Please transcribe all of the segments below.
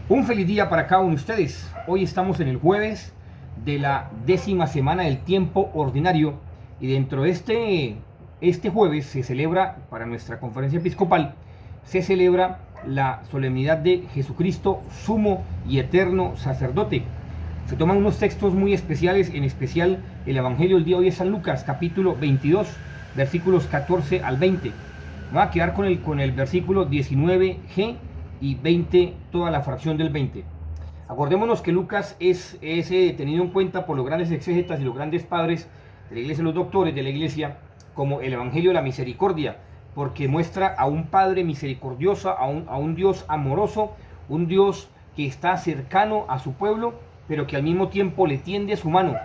Un feliz día para cada uno de ustedes. Hoy estamos en el jueves de la 10ª semana del tiempo ordinario y dentro de este jueves se celebra, para nuestra conferencia episcopal, se celebra la solemnidad de Jesucristo, sumo y eterno sacerdote. Se toman unos textos muy especiales, en especial el Evangelio del día de hoy de San Lucas, capítulo 22, versículos 14 al 20. Me voy a quedar con el versículo 19g y 20, toda la fracción del 20. Acordémonos que Lucas es tenido en cuenta por los grandes exégetas y los grandes padres de la iglesia, los doctores de la iglesia, como el Evangelio de la misericordia, porque muestra a un Padre misericordioso, a un Dios amoroso, un Dios que está cercano a su pueblo, pero que al mismo tiempo le tiende su mano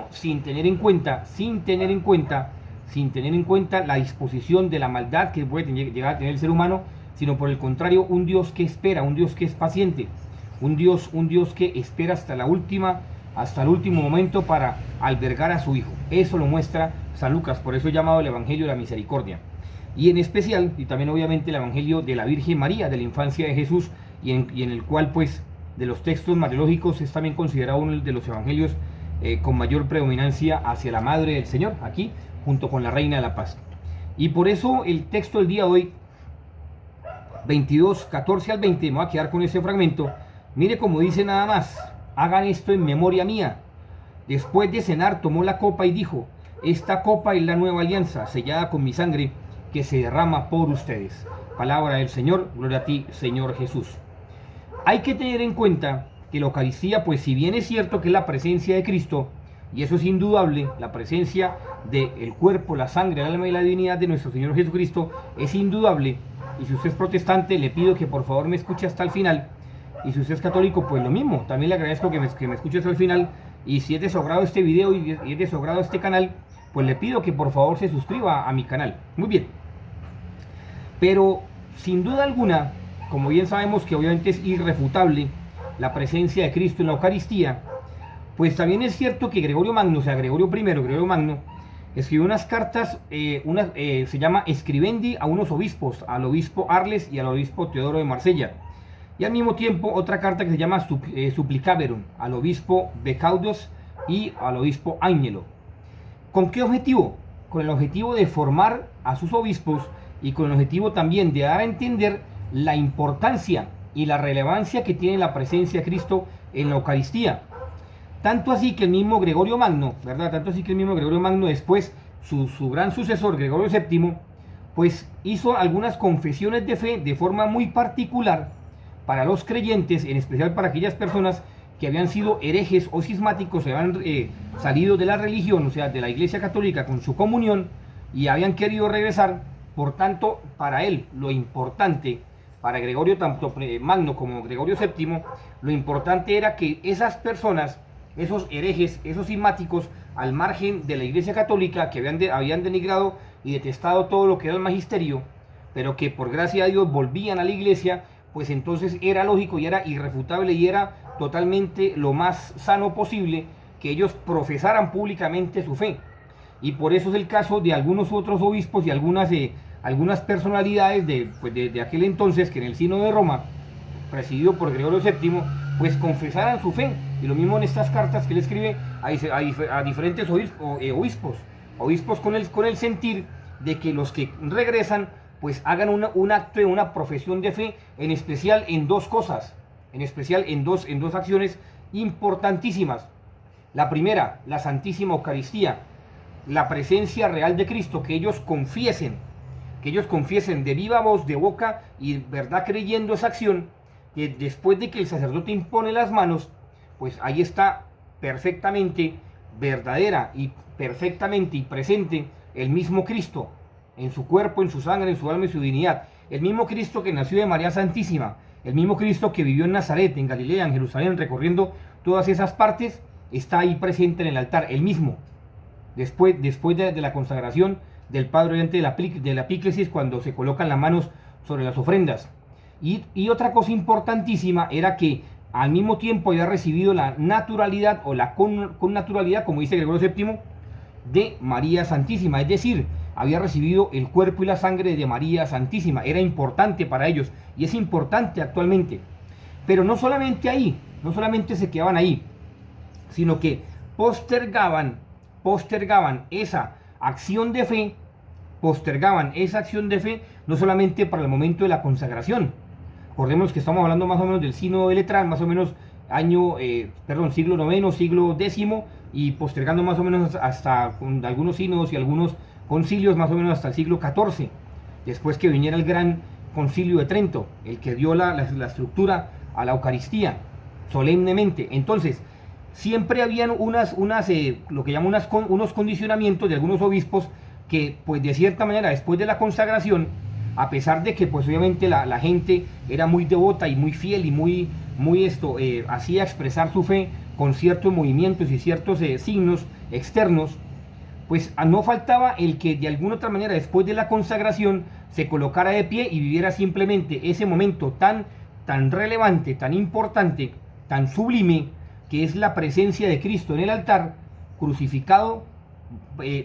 sin tener en cuenta la disposición de la maldad que puede llegar a tener el ser humano, sino por el contrario, un Dios que espera, un Dios que es paciente, un Dios que espera hasta el último momento para albergar a su Hijo. Eso lo muestra San Lucas, por eso es llamado el Evangelio de la Misericordia. Y en especial, y también obviamente el Evangelio de la Virgen María, de la infancia de Jesús, y en el cual pues de los textos mariológicos es también considerado uno de los evangelios con mayor predominancia hacia la Madre del Señor, aquí junto con la Reina de la Paz. Y por eso el texto del día de hoy, 22, 14 al 20, me voy a quedar con ese fragmento. Mire cómo dice nada más: hagan esto en memoria mía. Después de cenar tomó la copa y dijo: esta copa es la nueva alianza, sellada con mi sangre, que se derrama por ustedes. Palabra del Señor, gloria a ti, Señor Jesús. Hay que tener en cuenta que la Eucaristía, pues si bien es cierto que es la presencia de Cristo, y eso es indudable, la presencia del cuerpo, la sangre, el alma y la divinidad de nuestro Señor Jesucristo es indudable. Y si usted es protestante, le pido que por favor me escuche hasta el final. Y si usted es católico, pues lo mismo. También le agradezco que me escuche hasta el final. Y si es de su agrado este video y es de su agrado este canal, pues le pido que por favor se suscriba a mi canal. Muy bien. Pero sin duda alguna, como bien sabemos que obviamente es irrefutable la presencia de Cristo en la Eucaristía, pues también es cierto que Gregorio Magno, o sea, Gregorio Magno, escribió unas cartas, se llama Scribendi a unos obispos, al obispo Arles y al obispo Teodoro de Marsella. Y al mismo tiempo otra carta que se llama Supplicaverum, al obispo Becaudos y al obispo Agnelo. ¿Con qué objetivo? Con el objetivo de formar a sus obispos y con el objetivo también de dar a entender la importancia y la relevancia que tiene la presencia de Cristo en la Eucaristía. Tanto así que el mismo Gregorio Magno, ¿verdad? Después, su gran sucesor, Gregorio VII, pues hizo algunas confesiones de fe de forma muy particular para los creyentes, en especial para aquellas personas que habían sido herejes o cismáticos, se habían salido de la religión, o sea, de la Iglesia Católica con su comunión y habían querido regresar. Por tanto, para él, lo importante, para Gregorio, tanto Magno como Gregorio VII, lo importante era que esas personas, esos herejes, esos cismáticos, al margen de la Iglesia Católica, que habían denigrado y detestado todo lo que era el magisterio, pero que por gracia de Dios volvían a la Iglesia, pues entonces era lógico y era irrefutable y era totalmente lo más sano posible que ellos profesaran públicamente su fe. Y por eso es el caso de algunos otros obispos y algunas personalidades de aquel entonces, que en el Sínodo de Roma, presidido por Gregorio VII, pues confesaran su fe. Y lo mismo en estas cartas que él escribe a diferentes obispos con el sentir de que los que regresan pues hagan un acto de una profesión de fe, en especial en dos cosas, en dos acciones importantísimas. La primera, la Santísima Eucaristía, la presencia real de Cristo, que ellos confiesen de viva voz, de boca y verdad, creyendo esa acción, que después de que el sacerdote impone las manos, pues ahí está perfectamente verdadera y perfectamente y presente el mismo Cristo, en su cuerpo, en su sangre, en su alma y su divinidad. El mismo Cristo que nació de María Santísima, el mismo Cristo que vivió en Nazaret, en Galilea, en Jerusalén, recorriendo todas esas partes, está ahí presente en el altar, el mismo. Después de la consagración del Padre ante de la epíclesis, cuando se colocan las manos sobre las ofrendas. Y otra cosa importantísima era que al mismo tiempo había recibido la naturalidad o la connaturalidad, como dice Gregorio VII, de María Santísima, es decir, había recibido el cuerpo y la sangre de María Santísima. Era importante para ellos y es importante actualmente. Pero no solamente ahí, no solamente se quedaban ahí, sino que postergaban esa acción de fe, no solamente para el momento de la consagración. Recordemos que estamos hablando más o menos del sínodo de Letrán, más o menos siglo IX, siglo X, y postergando más o menos hasta con algunos sínodos y algunos concilios más o menos hasta el siglo XIV, después que viniera el gran concilio de Trento, el que dio la estructura a la Eucaristía solemnemente. Entonces, siempre habían lo que llaman unos condicionamientos de algunos obispos que, pues de cierta manera, después de la consagración, a pesar de que pues obviamente la gente era muy devota y muy fiel y muy hacía expresar su fe con ciertos movimientos y ciertos signos externos, pues no faltaba el que de alguna otra manera después de la consagración se colocara de pie y viviera simplemente ese momento tan relevante, tan importante, tan sublime, que es la presencia de Cristo en el altar, crucificado,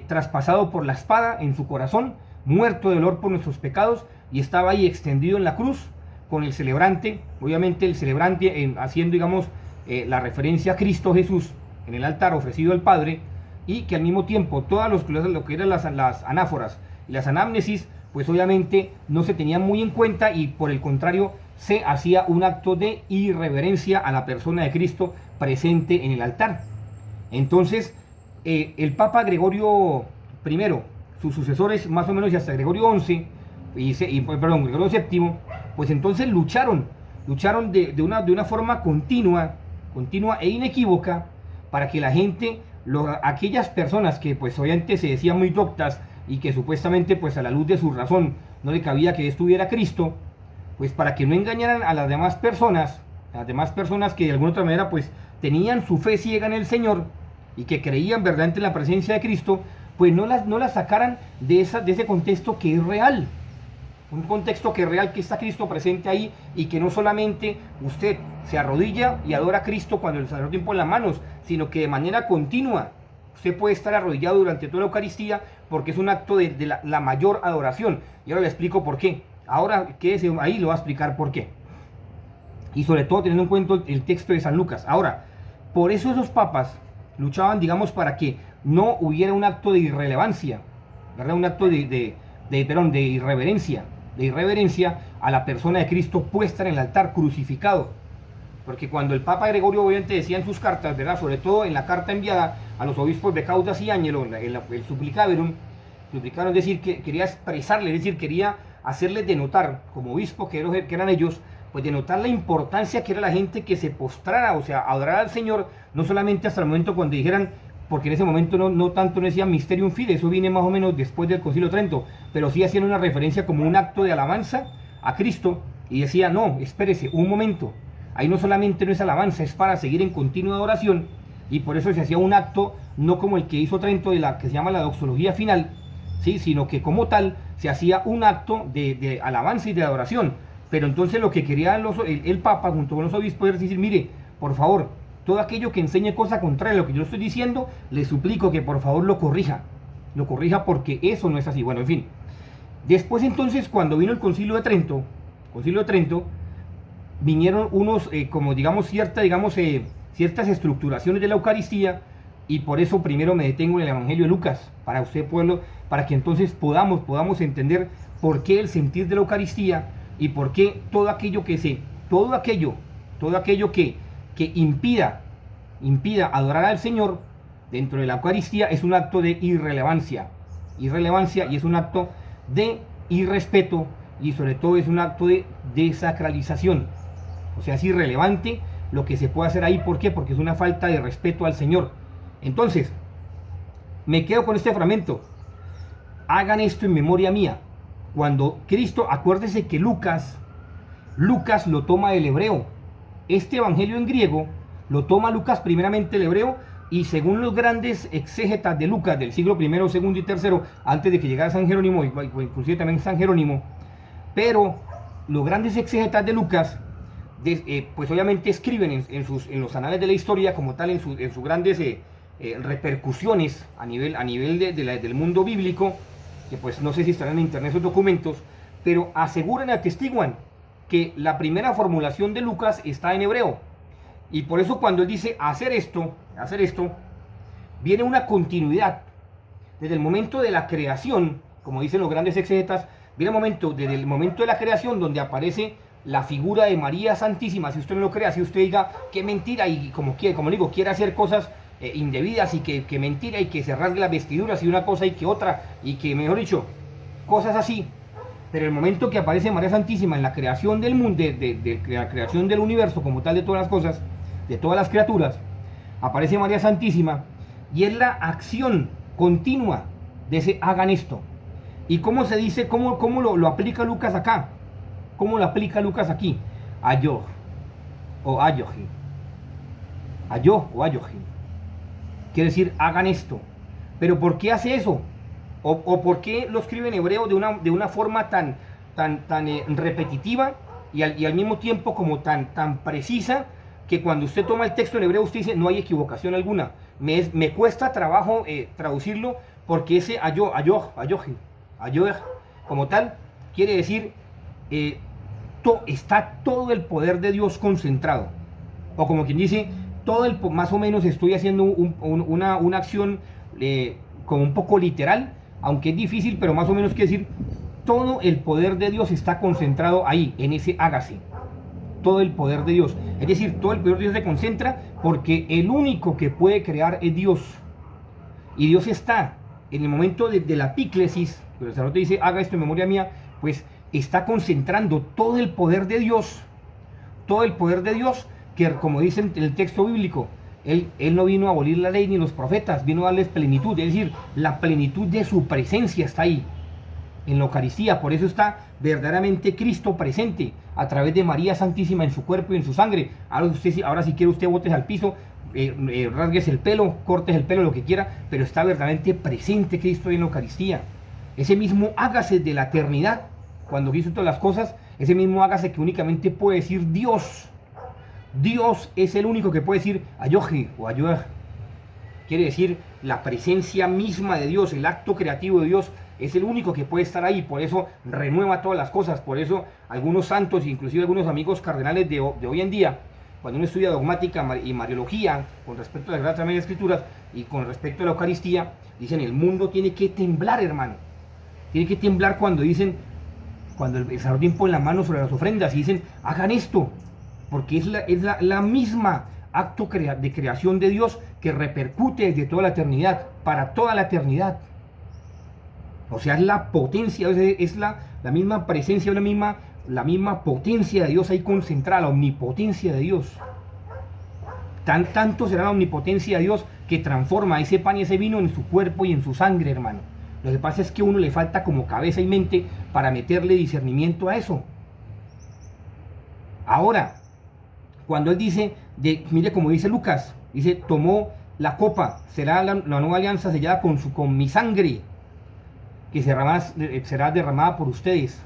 traspasado por la espada en su corazón, muerto de dolor por nuestros pecados, y estaba ahí extendido en la cruz con el celebrante, obviamente el celebrante haciendo, digamos, la referencia a Cristo Jesús en el altar ofrecido al Padre, y que al mismo tiempo todas lo que eran las anáforas y las anamnesis, pues obviamente no se tenían muy en cuenta, y por el contrario se hacía un acto de irreverencia a la persona de Cristo presente en el altar. Entonces el Papa Gregorio I, sus sucesores más o menos y hasta Gregorio XI Gregorio VII, pues entonces lucharon de una forma continua e inequívoca para que la gente, aquellas personas que pues obviamente se decían muy doctas y que supuestamente pues a la luz de su razón no le cabía que estuviera Cristo, pues para que no engañaran a las demás personas que de alguna otra manera pues tenían su fe ciega en el Señor y que creían verdaderamente en la presencia de Cristo, pues no las sacaran de ese contexto que es real. Un contexto que es real, que está Cristo presente ahí, y que no solamente usted se arrodilla y adora a Cristo cuando el sacerdote impone las manos, sino que de manera continua usted puede estar arrodillado durante toda la Eucaristía, porque es un acto de la mayor adoración. Y ahora le explico por qué. Ahora quédese ahí, lo va a explicar por qué. Y sobre todo teniendo en cuenta el texto de San Lucas. Ahora, por eso esos papas luchaban, digamos, para que no hubiera un acto de irrelevancia, ¿verdad? Un acto de irreverencia a la persona de Cristo puesta en el altar, crucificado. Porque cuando el Papa Gregorio obviamente decía en sus cartas, ¿verdad?, sobre todo en la carta enviada a los obispos de Caudas y Ángelo, el Supplicaverum, es decir, que quería expresarle, es decir, quería hacerles denotar, como obispos que eran ellos, pues denotar la importancia que era la gente que se postrara, o sea, adorar al Señor, no solamente hasta el momento cuando dijeran, porque en ese momento no tanto no decían Mysterium Fide, eso viene más o menos después del Concilio de Trento, pero sí hacían una referencia como un acto de alabanza a Cristo, y decía, no, espérese, un momento, ahí no solamente no es alabanza, es para seguir en continua adoración, y por eso se hacía un acto, no como el que hizo Trento, que se llama la doxología final, ¿sí?, sino que como tal, se hacía un acto de alabanza y de adoración. Pero entonces lo que quería el Papa junto con los obispos es decir, mire, por favor, todo aquello que enseñe cosa contraria a lo que yo estoy diciendo, le suplico que por favor lo corrija porque eso no es así. Bueno, en fin. Después entonces, cuando vino el Concilio de Trento, vinieron unos, como digamos, ciertas estructuraciones de la Eucaristía, y por eso primero me detengo en el Evangelio de Lucas, para usted pueblo, para que entonces podamos entender por qué el sentir de la Eucaristía y por qué todo aquello que impida adorar al Señor dentro de la Eucaristía es un acto de irrelevancia, y es un acto de irrespeto, y sobre todo es un acto de desacralización. O sea, es irrelevante lo que se puede hacer ahí. ¿Por qué? Porque es una falta de respeto al Señor. Entonces, me quedo con este fragmento. Hagan esto en memoria mía. Cuando Cristo, acuérdese que Lucas lo toma del hebreo. Este evangelio en griego lo toma Lucas primeramente el hebreo, y según los grandes exégetas de Lucas del siglo I, II y III, antes de que llegara San Jerónimo, inclusive también San Jerónimo, pero los grandes exégetas de Lucas, pues obviamente escriben en los anales de la historia como tal, en sus grandes repercusiones a nivel del mundo bíblico, que pues no sé si estarán en internet esos documentos, pero aseguran, atestiguan que la primera formulación de Lucas está en hebreo. Y por eso cuando él dice hacer esto, viene una continuidad. Desde el momento de la creación, como dicen los grandes exegetas, viene desde el momento de la creación donde aparece la figura de María Santísima. Si usted no lo crea, si usted diga qué mentira, y como digo, quiere hacer cosas indebidas, y que mentira, y que se rasgue las vestiduras, y una cosa y que otra, y que, mejor dicho, cosas así. Pero el momento que aparece María Santísima en la creación del mundo, de la creación del universo como tal, de todas las cosas, de todas las criaturas, aparece María Santísima, y es la acción continua de ese hagan esto. ¿Y cómo se dice, cómo lo aplica Lucas acá? ¿Cómo lo aplica Lucas aquí? Ayo o ayoji. Ayo o ayoji. Quiere decir hagan esto. ¿Pero por qué hace eso? ¿O por qué lo escribe en hebreo de una forma tan repetitiva y al mismo tiempo como tan precisa, que cuando usted toma el texto en hebreo usted dice no hay equivocación alguna? Me cuesta trabajo traducirlo, porque ese ayoji, como tal, quiere decir está todo el poder de Dios concentrado. O como quien dice, más o menos estoy haciendo una acción como un poco literal, aunque es difícil, pero más o menos quiere decir, todo el poder de Dios está concentrado ahí, en ese hágase. Todo el poder de Dios. Es decir, todo el poder de Dios se concentra porque el único que puede crear es Dios. Y Dios está en el momento de la epíclesis, que el sacerdote dice, haga esto en memoria mía, pues está concentrando todo el poder de Dios. Todo el poder de Dios, que como dice en el texto bíblico, Él no vino a abolir la ley ni los profetas, vino a darles plenitud. Es decir, la plenitud de su presencia está ahí, en la Eucaristía. Por eso está verdaderamente Cristo presente a través de María Santísima en su cuerpo y en su sangre. Ahora si quiere usted, botes al piso, rasgues el pelo, cortes el pelo, lo que quiera, pero está verdaderamente presente Cristo en la Eucaristía. Ese mismo hágase de la eternidad, cuando hizo todas las cosas, ese mismo hágase que únicamente puede decir Dios. Dios es el único que puede decir ayoji o ayoej. Quiere decir la presencia misma de Dios, el acto creativo de Dios, es el único que puede estar ahí. Por eso renueva todas las cosas. Por eso algunos santos, inclusive algunos amigos cardenales de hoy en día, cuando uno estudia dogmática y mariología con respecto a las Sagradas Escrituras y con respecto a la Eucaristía, dicen el mundo tiene que temblar, hermano. Tiene que temblar cuando el sacerdote impone la mano sobre las ofrendas y dicen hagan esto, porque es la misma acto de creación de Dios que repercute desde toda la eternidad, para toda la eternidad. O sea, es la potencia, es la misma presencia, la misma potencia de Dios ahí concentrada, la omnipotencia de Dios. Tanto será la omnipotencia de Dios que transforma ese pan y ese vino en su cuerpo y en su sangre, hermano. Lo que pasa es que a uno le falta como cabeza y mente para meterle discernimiento a eso. Ahora, cuando él dice, mire como dice Lucas, dice, tomó la copa, será la nueva alianza sellada con mi sangre, que será derramada por ustedes.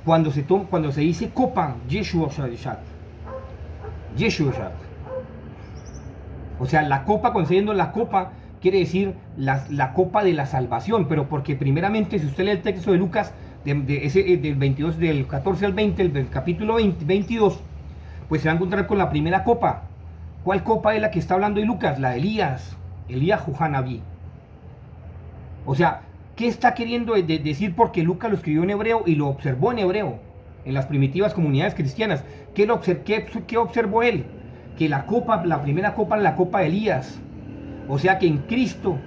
Cuando se dice copa, Yeshua Shad, o sea, la copa, concediendo la copa, quiere decir la copa de la salvación, pero porque primeramente, si usted lee el texto de Lucas, del 22, del 14 al 20, del capítulo 22, pues se va a encontrar con la primera copa. ¿Cuál copa es la que está hablando de Lucas? La de Elías Johanabí. O sea, ¿qué está queriendo decir? Porque Lucas lo escribió en hebreo y lo observó en hebreo, en las primitivas comunidades cristianas. ¿Qué observó él? Que la primera copa es la copa de Elías. O sea que en Cristo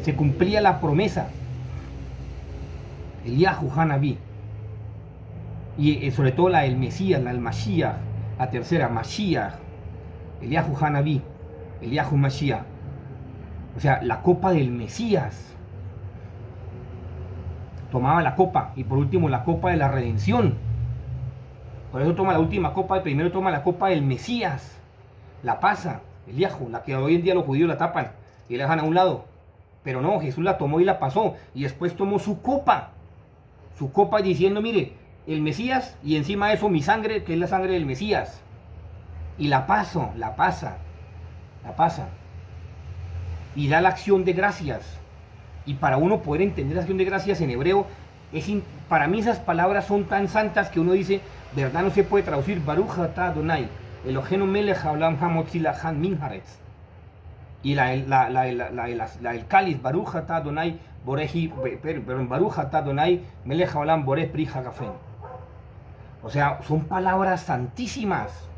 se cumplía la promesa. Elías Johanabí. Y sobre todo la del Mesías, el Mashiach, la tercera, Mashiach, Elías Johanabí, Elías Mashiach. O sea, la copa del Mesías. Tomaba la copa, y por último la copa de la redención. Por eso toma la última copa, primero toma la copa del Mesías, la pasa, el Yahu, la que hoy en día los judíos la tapan y la dejan a un lado. Pero no, Jesús la tomó y la pasó, y después tomó su copa diciendo, mire, el Mesías, y encima de eso mi sangre, que es la sangre del Mesías, y la pasa, y da la acción de gracias. Y para uno poder entender la acción de gracias en hebreo, Para mí esas palabras son tan santas que uno dice, verdad no se puede traducir, Baruch atah Adonai, Eloheinu melech haolam hamotzi lachan min haaretz. Y el cáliz, Baruch atah Adonai, Baruch atah Adonai, melech haolam boreh pri hagafen. O sea, son palabras santísimas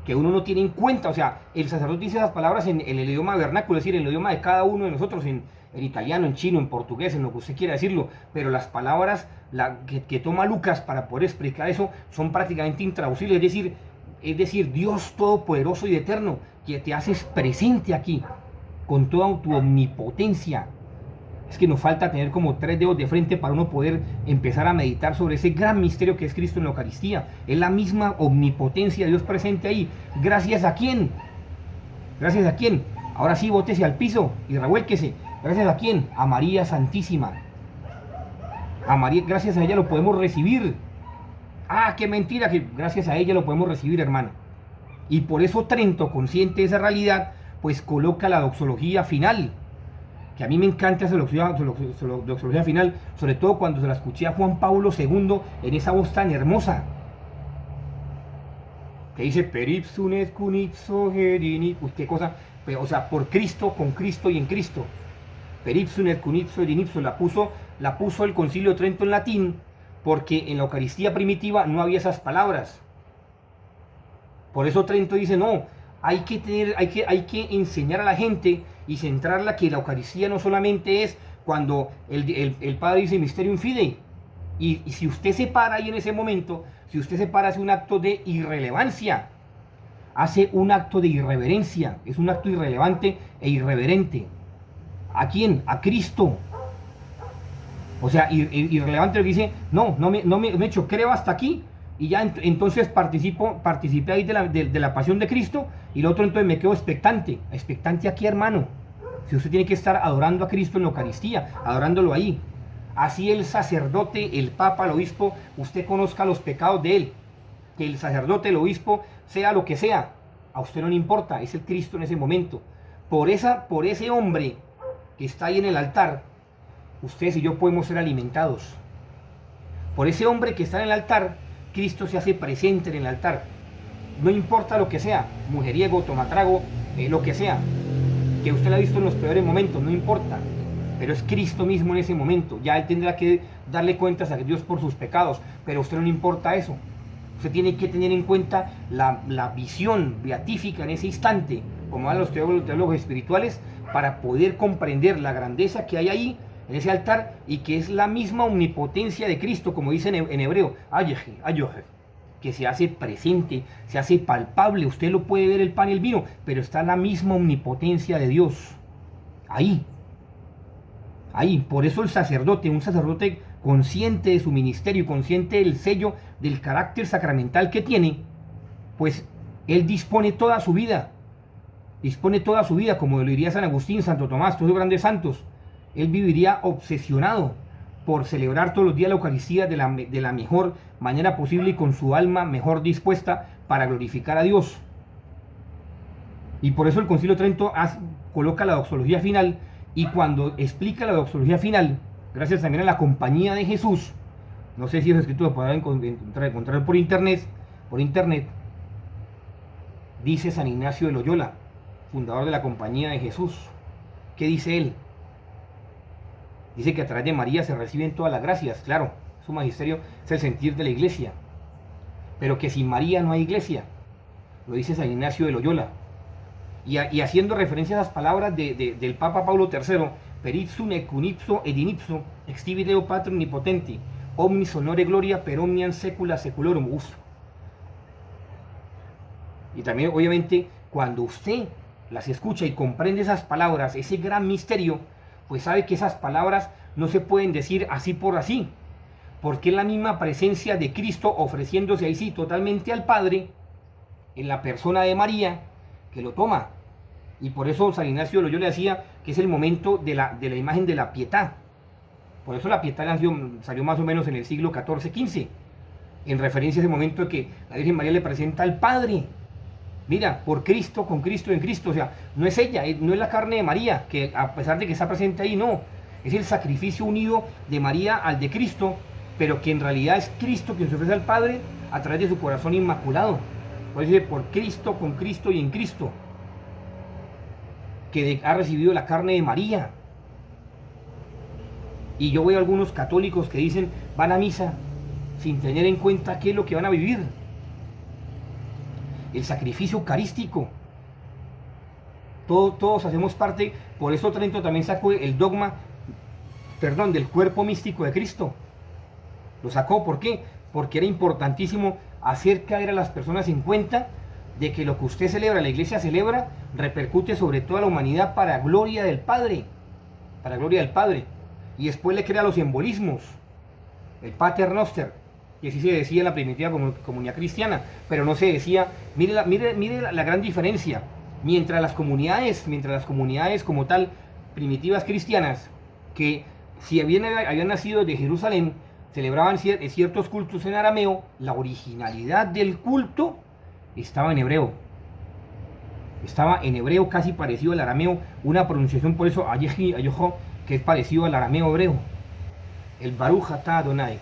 que uno no tiene en cuenta. O sea, el sacerdote dice esas palabras en el idioma vernáculo, es decir, en el idioma de cada uno de nosotros, en italiano, en chino, en portugués, en lo que usted quiera decirlo, pero las palabras que toma Lucas para poder explicar eso son prácticamente intraducibles, es decir, Dios todopoderoso y eterno, que te haces presente aquí, con toda tu omnipotencia. Es que nos falta tener como 3 dedos de frente para uno poder empezar a meditar sobre ese gran misterio que es Cristo en la Eucaristía. Es la misma omnipotencia de Dios presente ahí. ¿Gracias a quién? ¿Gracias a quién? Ahora sí, bótese al piso y revuélquese. ¿Gracias a quién? A María Santísima. A María, gracias a ella lo podemos recibir. Ah, qué mentira, que gracias a ella lo podemos recibir, hermano. Y por eso Trento, consciente de esa realidad, pues coloca la doxología final. Que a mí me encanta esa doxología final, sobre todo cuando se la escuché a Juan Pablo II en esa voz tan hermosa. Que dice, peripsun et cunipso herini, qué cosa, o sea, por Cristo, con Cristo y en Cristo. Peripsun et cunipso erinipso, la puso el Concilio de Trento en latín, porque en la Eucaristía primitiva no había esas palabras. Por eso Trento dice, no, hay que enseñar a la gente y centrarla que la Eucaristía no solamente es cuando el Padre dice Mysterium Fidei, y si usted se para ahí en ese momento, si usted se para, hace un acto de irrelevancia, hace un acto de irreverencia, es un acto irrelevante e irreverente. ¿A quién? A Cristo. O sea, irrelevante lo que dice, no me echo, creo hasta aquí, y ya entonces participé ahí de la pasión de Cristo, y lo otro entonces me quedo expectante aquí, hermano. Si usted tiene que estar adorando a Cristo en la Eucaristía, adorándolo ahí. Así el sacerdote, el papa, el obispo, usted conozca los pecados de él, que el sacerdote, el obispo, sea lo que sea, a usted no le importa, es el Cristo en ese momento. Por ese hombre que está ahí en el altar, ustedes y yo podemos ser alimentados. Por ese hombre que está en el altar, Cristo se hace presente en el altar. No importa lo que sea, mujeriego, tomatrago, lo que sea, que usted lo ha visto en los peores momentos, no importa. Pero es Cristo mismo en ese momento. Ya él tendrá que darle cuentas a Dios por sus pecados, pero a usted no le importa eso. Usted tiene que tener en cuenta la visión beatífica en ese instante, como hablan los teólogos espirituales, para poder comprender la grandeza que hay ahí en ese altar, y que es la misma omnipotencia de Cristo, como dice en hebreo, ayoje, que se hace presente, se hace palpable. Usted lo puede ver el pan y el vino, pero está la misma omnipotencia de Dios ahí. Por eso el sacerdote, un sacerdote consciente de su ministerio, consciente del sello, del carácter sacramental que tiene, pues él dispone toda su vida, como lo diría San Agustín, Santo Tomás, todos los grandes santos. Él viviría obsesionado por celebrar todos los días la Eucaristía de la mejor manera posible y con su alma mejor dispuesta para glorificar a Dios. Y por eso el Concilio de Trento coloca la doxología final, y cuando explica la doxología final, gracias también a la compañía de Jesús, no sé si es escrito, lo podrán encontrar por internet, dice San Ignacio de Loyola, fundador de la compañía de Jesús. ¿Qué dice él? Dice que a través de María se reciben todas las gracias. Claro, su magisterio es el sentir de la iglesia, pero que sin María no hay iglesia, lo dice San Ignacio de Loyola. Y haciendo referencia a esas palabras del Papa Pablo III, peripsum et cunipso et inipso, extibi Deo Pater omnipotenti, omnis honore gloria per omniam secula seculorum. Y también, obviamente, cuando usted las escucha y comprende esas palabras, ese gran misterio, pues sabe que esas palabras no se pueden decir así por así, porque es la misma presencia de Cristo ofreciéndose ahí sí totalmente al Padre, en la persona de María, que lo toma. Y por eso San Ignacio de Loyola decía que es el momento de la imagen de la pietad. Por eso la pietad salió más o menos en el siglo XIV-XV, en referencia a ese momento de que la Virgen María le presenta al Padre. Mira, por Cristo, con Cristo, en Cristo. O sea, no es ella, no es la carne de María, que a pesar de que está presente ahí, no. Es el sacrificio unido de María al de Cristo, pero que en realidad es Cristo quien se ofrece al Padre a través de su corazón inmaculado. Por eso dice, por Cristo, con Cristo y en Cristo, que ha recibido la carne de María. Y yo veo algunos católicos que dicen, van a misa sin tener en cuenta qué es lo que van a vivir. El sacrificio eucarístico. Todos hacemos parte, por eso Trento también sacó el dogma, del cuerpo místico de Cristo. Lo sacó, ¿por qué? Porque era importantísimo hacer caer a las personas en cuenta de que lo que usted celebra, la iglesia celebra, repercute sobre toda la humanidad para gloria del Padre. Para gloria del Padre. Y después le crea los simbolismos. El Pater Noster, que sí se decía en la primitiva comunidad cristiana, pero no se decía, mire la gran diferencia. Mientras las comunidades como tal, primitivas cristianas, que si habían nacido de Jerusalén, celebraban ciertos cultos en arameo, la originalidad del culto estaba en hebreo. Estaba en hebreo casi parecido al arameo, una pronunciación por eso, ayojo, que es parecido al arameo hebreo. El Baruch Atah Adonai.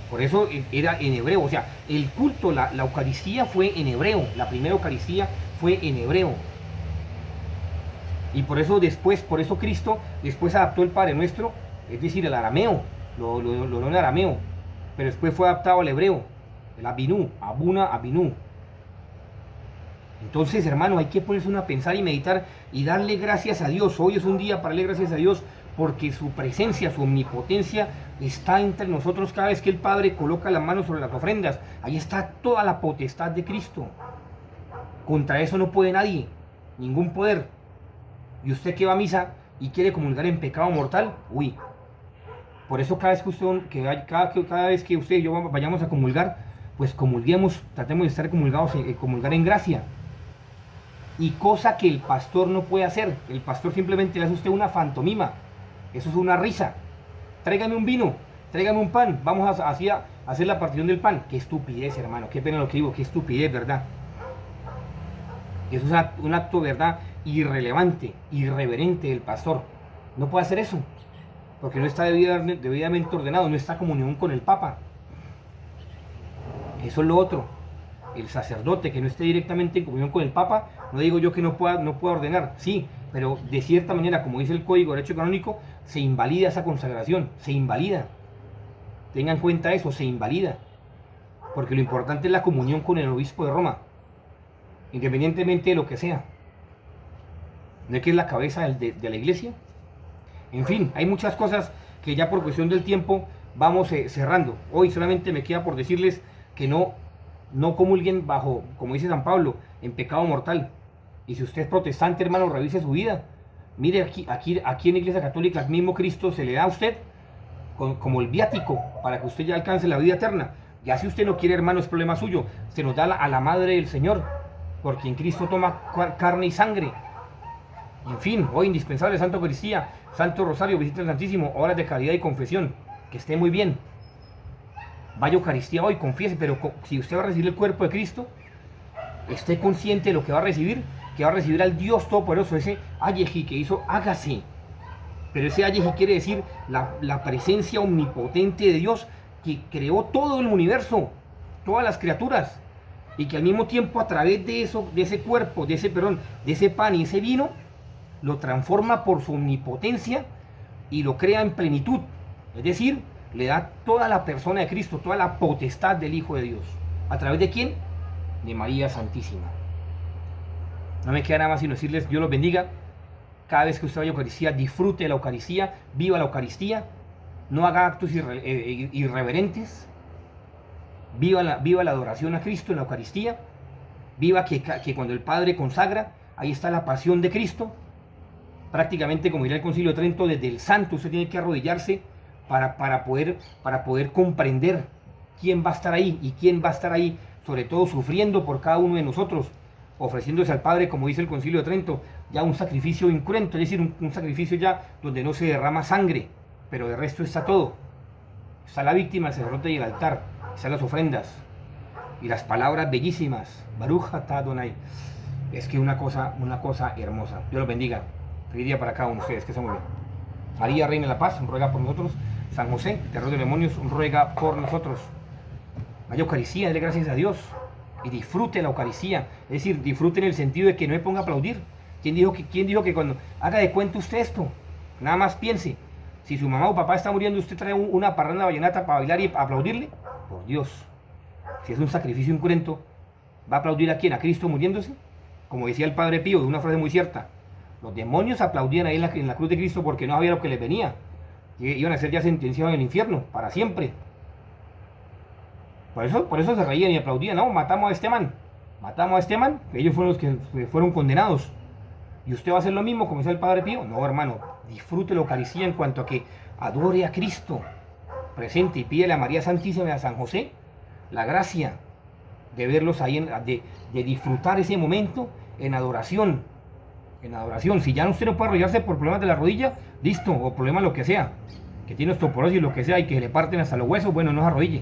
Por eso era en hebreo, o sea, el culto, la Eucaristía fue en hebreo, la primera Eucaristía fue en hebreo. Y por eso Cristo después adaptó el Padre Nuestro, es decir, el arameo, lo en arameo, pero después fue adaptado al hebreo, el Abinú, Abuna, Abinú. Entonces, hermano, hay que ponerse uno a pensar y meditar y darle gracias a Dios. Hoy es un día para darle gracias a Dios porque su presencia, su omnipotencia está entre nosotros cada vez que el Padre coloca las manos sobre las ofrendas. Ahí está toda la potestad de Cristo. Contra eso no puede nadie, ningún poder. Y usted que va a misa y quiere comulgar en pecado mortal, uy. Por eso cada vez que usted y yo vayamos a comulgar, pues comulguemos, tratemos de estar comulgar en gracia. Y cosa que el pastor no puede hacer. El pastor simplemente le hace a usted una pantomima. Eso es una risa. Tráigame un vino, tráigame un pan, vamos a hacer la partición del pan. Qué estupidez, hermano, qué pena lo que digo, qué estupidez, ¿verdad? Eso es un acto, ¿verdad?, irrelevante, irreverente del pastor. No puede hacer eso, porque no está debidamente ordenado, no está en comunión con el Papa. Eso es lo otro. El sacerdote que no esté directamente en comunión con el Papa, no digo yo que no pueda ordenar, sí, pero de cierta manera, como dice el Código de Derecho Canónico, se invalida esa consagración, se invalida. Tengan en cuenta eso, se invalida. Porque lo importante es la comunión con el obispo de Roma, independientemente de lo que sea. ¿No es que es la cabeza de la iglesia? En fin, hay muchas cosas que ya por cuestión del tiempo vamos cerrando. Hoy solamente me queda por decirles que no comulguen bajo, como dice San Pablo, en pecado mortal. Y si usted es protestante, hermano, revise su vida. Mire, aquí en la Iglesia Católica, el mismo Cristo se le da a usted como el viático para que usted ya alcance la vida eterna. Ya si usted no quiere, hermano, es problema suyo. Se nos da a la Madre del Señor, porque en Cristo toma carne y sangre. En fin, hoy indispensable Santa Eucaristía, Santo Rosario, visita al Santísimo, horas de caridad y confesión. Que esté muy bien. Vaya a Eucaristía hoy, confiese, pero si usted va a recibir el cuerpo de Cristo, esté consciente de lo que va a recibir, que va a recibir al Dios Todopoderoso, ese Ayehi que hizo hágase. Pero ese Ayehi quiere decir la presencia omnipotente de Dios que creó todo el universo, todas las criaturas, y que al mismo tiempo a través de ese cuerpo, de ese pan y ese vino, lo transforma por su omnipotencia y lo crea en plenitud. Es decir, le da toda la persona de Cristo, toda la potestad del Hijo de Dios. ¿A través de quién? De María Santísima. No me queda nada más sino decirles, Dios los bendiga. Cada vez que usted vaya a Eucaristía, disfrute de la Eucaristía, viva la Eucaristía, no haga actos irreverentes, viva la adoración a Cristo en la Eucaristía, viva que cuando el Padre consagra, ahí está la pasión de Cristo. Prácticamente, como dirá el Concilio de Trento, desde el santo usted tiene que arrodillarse para poder comprender quién va a estar ahí y quién va a estar ahí, sobre todo sufriendo por cada uno de nosotros, ofreciéndose al Padre, como dice el Concilio de Trento, ya un sacrificio incruento, es decir, un sacrificio ya donde no se derrama sangre, pero de resto está todo. Está la víctima, el sacerdote y el altar, están las ofrendas y las palabras bellísimas, Baruch Atah Adonai. Es que una cosa hermosa. Dios los bendiga. Feliz día para cada uno de ustedes, que estén muy bien. María, Reina de la Paz, ruega por nosotros. San José, terror de demonios, ruega por nosotros. Vaya Eucaristía, dele gracias a Dios y disfrute la Eucaristía. Es decir, disfrute en el sentido de que no me ponga a aplaudir. ¿Quién dijo que cuando haga de cuenta usted esto? Nada más piense. Si su mamá o papá está muriendo, usted trae una parranda vallenata para bailar y aplaudirle. Por Dios. Si es un sacrificio incruento, ¿va a aplaudir a quién? ¿A Cristo muriéndose? Como decía el Padre Pío, de una frase muy cierta. Los demonios aplaudían ahí en la cruz de Cristo porque no sabía lo que les venía. Iban a ser ya sentenciados en el infierno, para siempre. Por eso se reían y aplaudían. No, matamos a este man. Ellos fueron los que fueron condenados. ¿Y usted va a hacer lo mismo como decía el Padre Pío? No, hermano, disfrute la Eucaristía en cuanto a que adore a Cristo presente y pídele a María Santísima y a San José la gracia de verlos ahí, de disfrutar ese momento en adoración. En adoración. Si ya usted no puede arrollarse por problemas de la rodilla, listo, o problemas lo que sea, que tiene osteoporosis, lo que sea, y que le parten hasta los huesos, bueno, no se arrodille.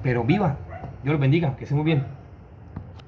Pero viva. Dios los bendiga, que esté muy bien.